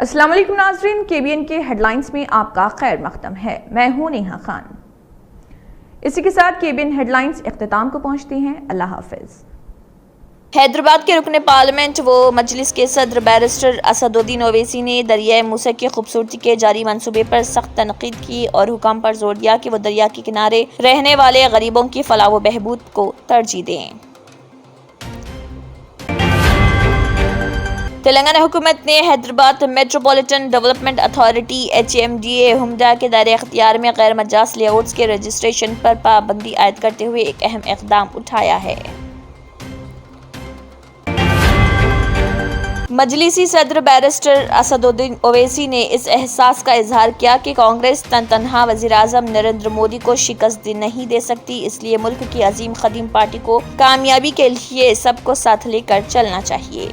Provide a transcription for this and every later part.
अस्सलाम वालेकुम नाज़रीन, KBN के हेडलाइंस में आपका खैर मक़दम है। मैं हूँ नेहा खान। इसी के साथ KBN हेडलाइंस इख्तिताम को पहुँचती हैं। अल्लाह हाफ़िज़। हैदराबाद के रुकने पार्लियामेंट व मजलिस के सदर बैरिस्टर असदुद्दीन ओवैसी ने दरियाए मूसा की खूबसूरती के जारी मंसूबे पर सख्त तनकीद की और हुकाम पर जोर दिया कि वो दरिया के किनारे रहने वाले गरीबों की फलाह व बहबूद को तरजीह दें। तेलंगाना हुकूमत ने Hyderabad metropolitan development authority HMDA हुमदा के दायरे इख्तियार में गैर मजाज लेआउट्स के रजिस्ट्रेशन पर पाबंदी आयद करते हुए एक अहम इक़दाम उठाया है। मजलिसी सदर बैरिस्टर असदुद्दीन ओवैसी ने इस एहसास का इजहार किया कि कांग्रेस तनहा वज़ीर-ए-आज़म नरेंद्र मोदी को शिकस्त नहीं दे सकती, इसलिए मुल्क की अजीम क़दीम पार्टी को कामयाबी के लिए सबको साथ लेकर चलना चाहिए।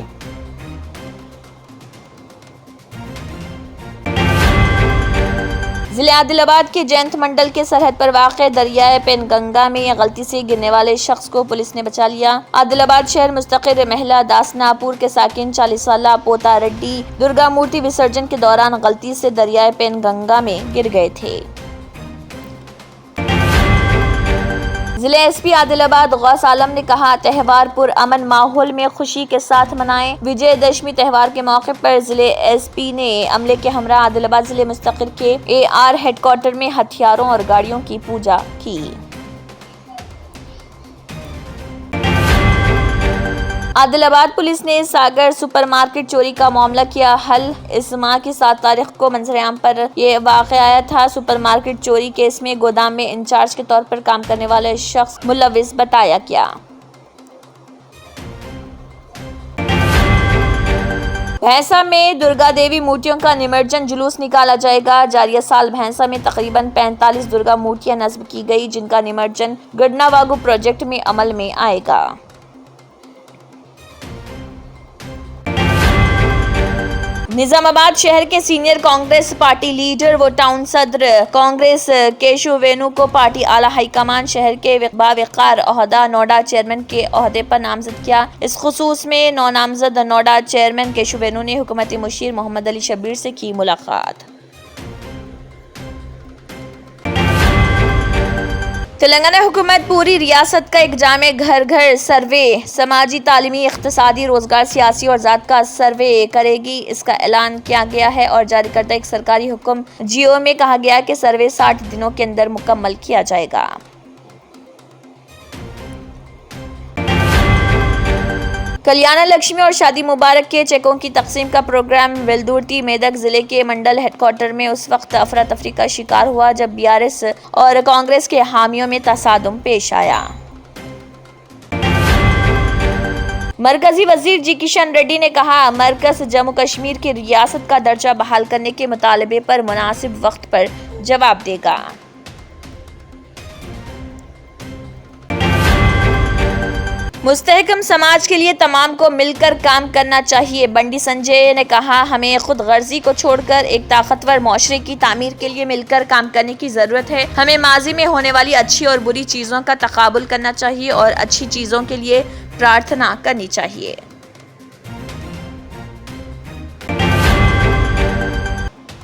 ज़िले आदिलाबाद के जयंत मंडल के सरहद पर वाक़े दरियाए पेनगंगा में गलती से गिरने वाले शख्स को पुलिस ने बचा लिया। आदिलाबाद शहर मुस्तक़िर महिला दासनापुर के साकिन 40 साला पोता रेड्डी दुर्गा मूर्ति विसर्जन के दौरान गलती से दरियाए पेनगंगा में गिर गए थे। जिले SP आदिलाबाद गौस आलम ने कहा, त्यौहार पुरअमन माहौल में खुशी के साथ मनाएं। विजयदशमी त्यौहार के मौके पर जिले SP ने अमले के हमरा आदिलाबाद जिले मुस्तक़िर के AR हेडक्वार्टर में हथियारों और गाड़ियों की पूजा की। आदिलाबाद पुलिस ने सागर सुपरमार्केट चोरी का मामला किया हल। इस माह की 7 तारीख को मंजर-ए-आम पर यह वाक़या आया था। सुपरमार्केट चोरी केस में गोदाम में इंचार्ज के तौर पर काम करने वाले शख्स मुलविस बताया गया। भैंसा में दुर्गा देवी मूर्तियों का निमज्जन जुलूस निकाला जाएगा। जारिया साल भैंसा में तकरीबन 45 दुर्गा मूर्तियां नस्ब की गई, जिनका निमज्जन गडनावागु प्रोजेक्ट में अमल में आएगा। निजामाबाद शहर के सीनियर कांग्रेस पार्टी लीडर व टाउन सदर कांग्रेस केशव वेणु को पार्टी आला हाईकमान शहर के बावकार ओहदा नोडा चेयरमैन के ओहदे पर नामजद किया। इस खुसूस में नौ नामजद नोडा चेयरमैन केशव वेणु ने हुकूमती मुशीर मोहम्मद अली शब्बीर से की मुलाकात। तेलंगाना हुकूमत पूरी रियासत का एक जामे घर घर सर्वे, समाजी, तालीमी, इख्तिसादी, रोजगार, सियासी और ज़ात का सर्वे करेगी। इसका ऐलान किया गया है और जारी करता एक सरकारी हुक्म GO में कहा गया कि सर्वे 60 दिनों के अंदर मुकम्मल किया जाएगा। कल्याणा लक्ष्मी और शादी मुबारक के चेकों की तकसीम का प्रोग्राम वेलदुर्ती मेदक जिले के मंडल हेडक्वार्टर में उस वक्त अफरा तफरी का शिकार हुआ जब BRS और कांग्रेस के हामियों में तसादुम पेश आया। मरकजी वजीर जी किशन रेड्डी ने कहा, मरकज जम्मू कश्मीर की रियासत का दर्जा बहाल करने के मुतालबे पर मुनासिब वक्त पर जवाब देगा। मुस्तहकम समाज के लिए तमाम को मिलकर काम करना चाहिए। बंडी संजय ने कहा, हमें खुद गर्जी को छोड़कर एक ताकतवर माशरे की तामीर के लिए मिलकर काम करने की ज़रूरत है। हमें माजी में होने वाली अच्छी और बुरी चीज़ों का तकाबुल करना चाहिए और अच्छी चीज़ों के लिए प्रार्थना करनी चाहिए।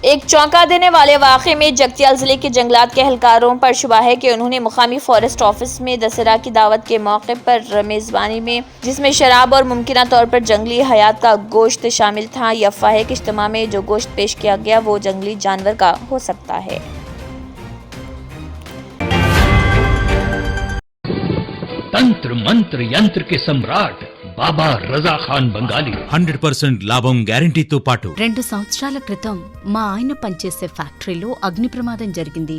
एक चौंका देने वाले वाक़े में जगतियाल जिले के जंगलात के एहलकारों पर शुबा है कि उन्होंने मुकामी फॉरेस्ट ऑफिस में दशहरा की दावत के मौके पर मेज़बानी में, जिसमें शराब और मुमकिना तौर पर जंगली हयात का गोश्त शामिल था। यह अफवाह है कि इज्तिमा में जो गोश्त पेश किया गया वो जंगली जानवर का हो सकता है। तंत्र मंत्र यंत्र के सम्राट బాబా రజా ఖాన్ బంగాలి 100% లాభం గ్యారంటీతో పాటు 2 సంవత్సరాల క్రితం మా ఆయన పనిచేసే ఫ్యాక్టరీలో అగ్ని ప్రమాదం జరిగింది.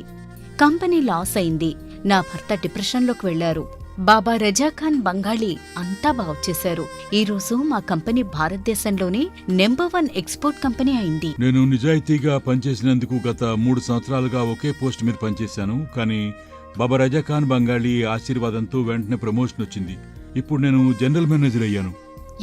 కంపెనీ లాస్ అయింది. నా భర్త డిప్రెషన్లోకి వెళ్లారు. బాబా రజాఖాన్ బంగాళీ అంతా బాగుచేశారు. ఈ రోజు మా కంపెనీ భారతదేశంలోనే నెంబర్ 1 ఎక్స్పోర్ట్ కంపెనీ అయింది. నేను నిజాయితీగా పనిచేసినందుకు గత 3 సంవత్సరాలుగా ఒకే పోస్ట్ మీద పనిచేశాను. కానీ బాబా రజాఖాన్ బంగాళీ ఆశీర్వాదంతో వెంటనే ప్రమోషన్ వచ్చింది. ఇప్పుడు నేను జనరల్ మేనేజర్ అయ్యాను.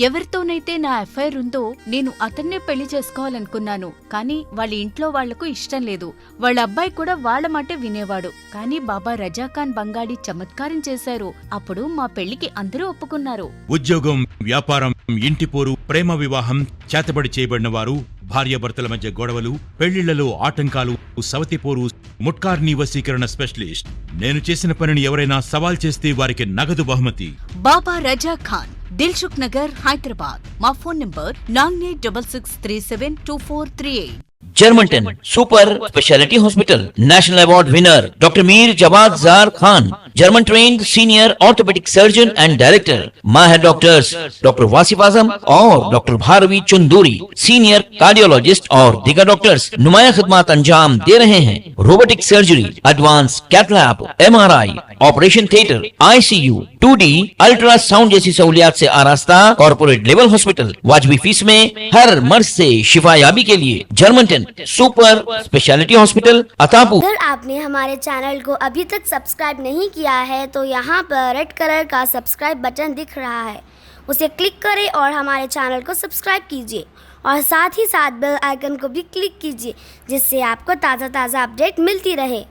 ఎవరితోనైతే నా అఫైర్ ఉందో నేను అతన్నే పెళ్లి చేసుకోవాలనుకున్నాను. కానీ వాళ్ళ ఇంట్లో వాళ్లకు ఇష్టం లేదు. వాళ్ళ అబ్బాయి కూడా వాళ్ళ మాటే వినేవాడు. కానీ బాబా రజాఖాన్ బంగాళీ చమత్కారం చేశారు. అప్పుడు మా పెళ్లికి అందరూ ఒప్పుకున్నారు. ఉద్యోగం, వ్యాపారం, ఇంటి పోరు, ప్రేమ వివాహం చేతబడి చేయబడిన వారు భార్యాభర్తల మధ్య గొడవలు, పెళ్లిళ్లలో ఆటంకాలు, సవతిపోరు, ముట్కార్ని వశీకరణ స్పెషలిస్ట్. నేను చేసిన పనిని ఎవరైనా సవాల్ చేస్తే వారికి నగదు బహుమతి. బాబా రజా ఖాన్, దిల్సుఖ్ నగర్, హైదరాబాద్. మా phone number 9866372438. Germanten super speciality hospital, national award winner doctor Mir Jawad Jar Khan, German trained senior orthopaedic surgeon and director. माहिर डॉक्टर्स डॉक्टर वासिफ आजम और doctor Bharavi Chunduri, senior cardiologist और दीगर डॉक्टर्स नुमाया खिदमत अंजाम दे रहे हैं. Robotic surgery, advance cath lab, MRI, operation theatre, ICU, 2D ultrasound जैसी सहूलियात से आरास्ता कॉर्पोरेट लेवल हॉस्पिटल. वाजबी फीस में हर मर्ज से शिफायाबी के लिए जर्मनटन सुपर स्पेशलिटी हॉस्पिटल, अतापू. अगर आपने हमारे चैनल को अभी तक सब्सक्राइब नहीं किया है तो यहाँ पर रेड कलर का सब्सक्राइब बटन दिख रहा है, उसे क्लिक करें और हमारे चैनल को सब्सक्राइब कीजिए और साथ ही साथ बेल आइकन को भी क्लिक कीजिए, जिससे आपको ताज़ा अपडेट मिलती रहे.